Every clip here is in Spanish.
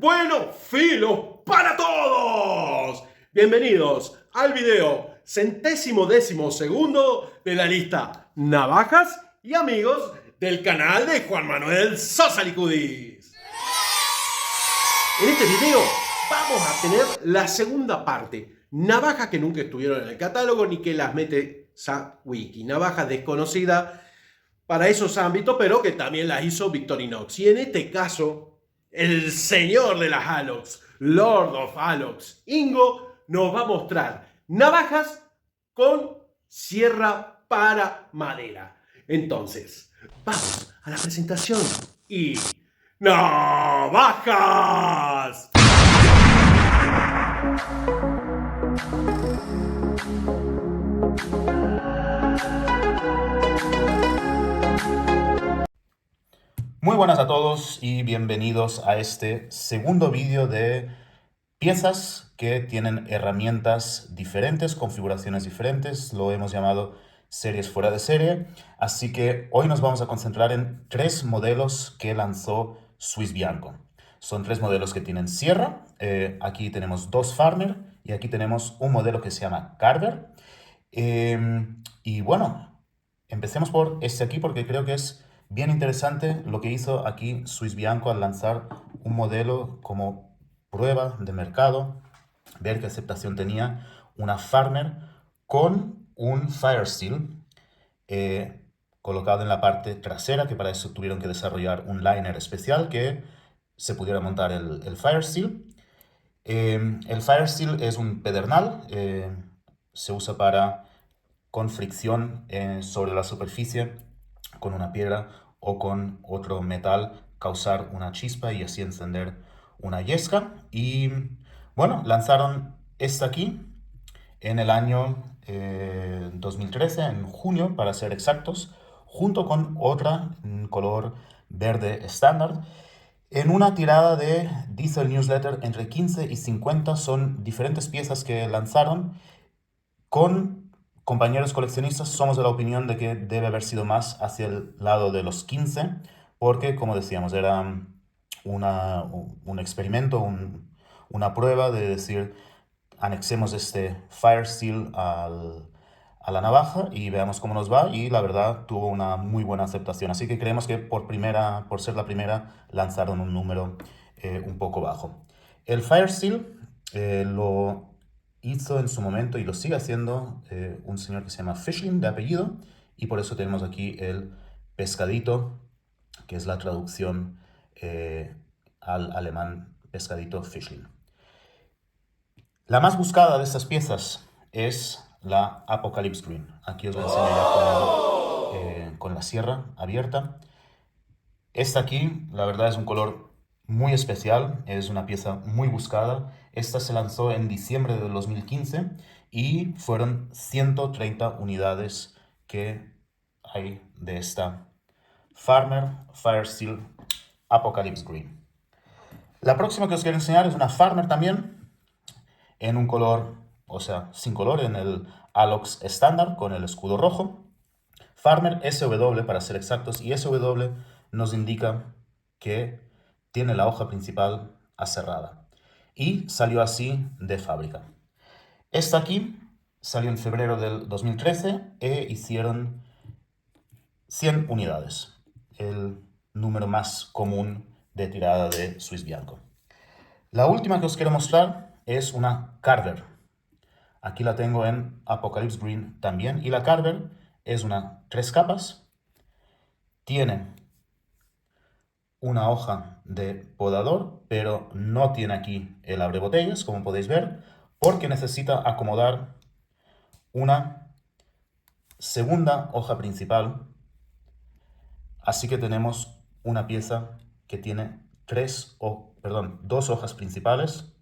Bueno, filo para todos. Bienvenidos al video 112º de la lista Navajas y Amigos del canal de Juan Manuel Sosa Licudis. En este video vamos a tener la segunda parte. Navajas que nunca estuvieron en el catálogo ni que las mete Wiki. Navajas desconocidas para esos ámbitos, pero que también las hizo Victorinox. Y en este caso, el señor de las Alox, Lord of Alox, Ingo, nos va a mostrar navajas con sierra para madera. Entonces, vamos a la presentación y ¡navajas! Muy buenas a todos y bienvenidos a este segundo vídeo de piezas que tienen herramientas diferentes, configuraciones diferentes. Lo hemos llamado series fuera de serie. Así que hoy nos vamos a concentrar en tres modelos que lanzó Swiss Bianco. Son tres modelos que tienen sierra. Aquí tenemos dos Farmer y aquí tenemos un modelo que se llama Carver. Y bueno, empecemos por este aquí porque creo que es bien interesante lo que hizo aquí Swiss Bianco al lanzar un modelo como prueba de mercado, ver qué aceptación tenía una Farmer con un Firesteel colocado en la parte trasera, que para eso tuvieron que desarrollar un liner especial que se pudiera montar el Firesteel. El Firesteel es un pedernal, se usa con fricción sobre la superficie con una piedra o con otro metal causar una chispa y así encender una yesca. Y bueno, lanzaron esta aquí en el año 2013, en junio para ser exactos, junto con otra en color verde estándar. En una tirada de Diesel Newsletter entre 15 y 50 son diferentes piezas que lanzaron. Con compañeros coleccionistas somos de la opinión de que debe haber sido más hacia el lado de los 15, porque como decíamos, era un experimento, una prueba de decir, anexemos este Firesteel a la navaja y veamos cómo nos va, y la verdad tuvo una muy buena aceptación. Así que creemos que por ser la primera, lanzaron un número un poco bajo. El Firesteel lo hizo en su momento y lo sigue haciendo un señor que se llama Fishling de apellido, y por eso tenemos aquí el pescadito, que es la traducción al alemán pescadito Fishling. La más buscada de estas piezas es la Apocalypse Green. Aquí os la enseño ya con la sierra abierta. Esta aquí, la verdad, es un color muy especial, es una pieza muy buscada. Esta se lanzó en diciembre de 2015 y fueron 130 unidades que hay de esta Farmer Firesteel Apocalypse Green. La próxima que os quiero enseñar es una Farmer también, en un color, o sea, sin color, en el Alox estándar con el escudo rojo. Farmer SW para ser exactos, y SW nos indica que tiene la hoja principal aserrada y salió así de fábrica. Esta aquí salió en febrero del 2013 e hicieron 100 unidades, el número más común de tirada de Swiss Bianco. La última que os quiero mostrar es una Carver. Aquí la tengo en Apocalypse Green también, y la Carver es una 3 capas, tiene una hoja de podador, pero no tiene aquí el abrebotellas, como podéis ver, porque necesita acomodar una segunda hoja principal. Así que tenemos una pieza que tiene dos hojas principales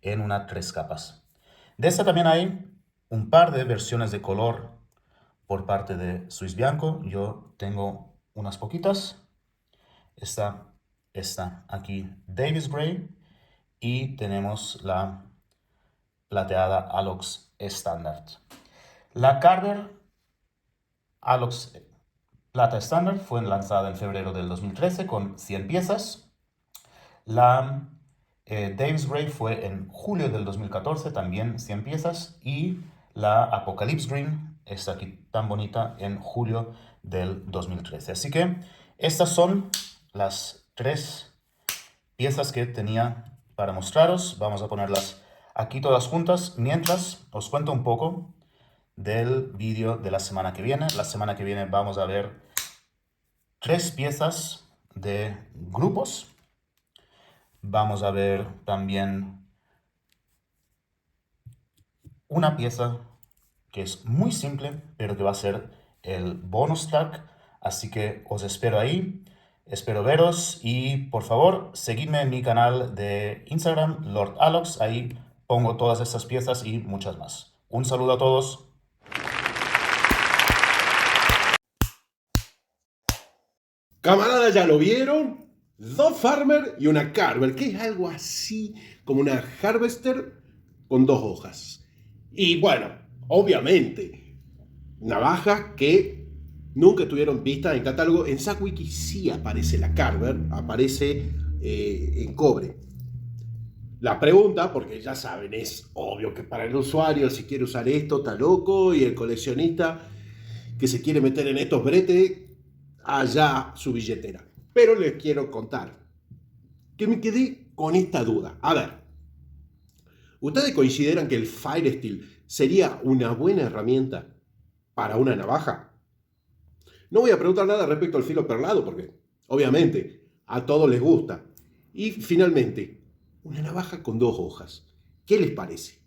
en una 3 capas. De esta también hay un par de versiones de color por parte de Swiss Bianco. Yo tengo unas poquitas. Está esta aquí, Davis Gray, y tenemos la plateada Alox Standard. La Carver Alox Plata Standard fue lanzada en febrero del 2013 con 100 piezas. La Dave's Grave fue en julio del 2014, también 100 piezas. Y la Apocalypse Green, esta aquí tan bonita, en julio del 2013. Así que estas son las 3 piezas que tenía para mostraros. Vamos a ponerlas aquí todas juntas, mientras os cuento un poco del vídeo de la semana que viene. La semana que viene vamos a ver 3 piezas de grupos. Vamos a ver también una pieza que es muy simple, pero que va a ser el bonus track. Así que os espero ahí. Espero veros y por favor seguidme en mi canal de Instagram, Lord Alox. Ahí pongo todas estas piezas y muchas más. Un saludo a todos. Camaradas, ¿ya lo vieron? 2 Farmer y una Carver, que es algo así como una Harvester con 2 hojas. Y bueno, obviamente, navajas que nunca estuvieron vistas en catálogo. En SACWIKI sí aparece la Carver, aparece en cobre. La pregunta, porque ya saben, es obvio que para el usuario, si quiere usar esto, está loco, y el coleccionista que se quiere meter en estos bretes, allá su billetera. Pero les quiero contar que me quedé con esta duda. A ver, ¿ustedes consideran que el Fire Steel sería una buena herramienta para una navaja? No voy a preguntar nada respecto al filo perlado, porque obviamente a todos les gusta. Y finalmente, una navaja con 2 hojas. ¿Qué les parece?